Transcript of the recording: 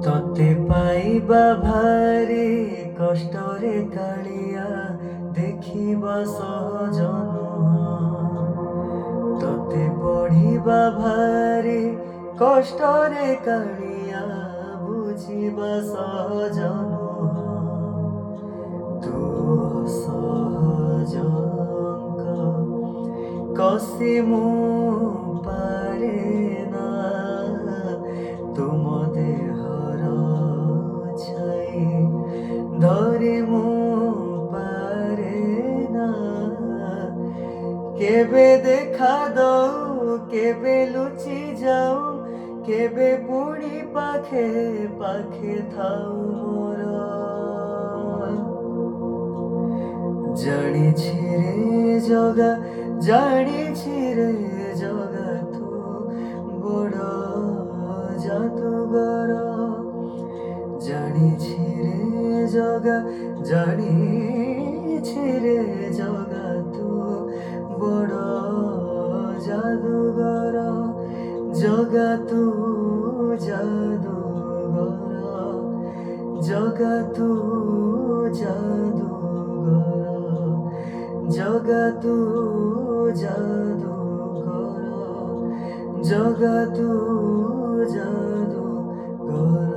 তোতে পাইবা ভারি কষ্টরে কালিয়া দেখিবা সহজ নুহ। তোতে পড়িবা ভারি কষ্টরে কালিয়া বুঝিবা সহজ নুহ। তু সহজ অঙ্ক কষিমু পারে না তুম দেহর ছাই ধরিমু পারে না। কেবে দেখা দଉ কেবে লুচি যাও কেবে পুଣି পাখে পাখে থাও মোর। জানিছি রে জগা জানিছি রে জগা তু বড় জাদুঘর। জানিছি রে জগা জানিছি রে জগা তু বড় জাদুঘর। জগা তু জাদুঘর জগা তু জাদুঘর জগা তু জাদুঘর জগা তু জাদুঘর।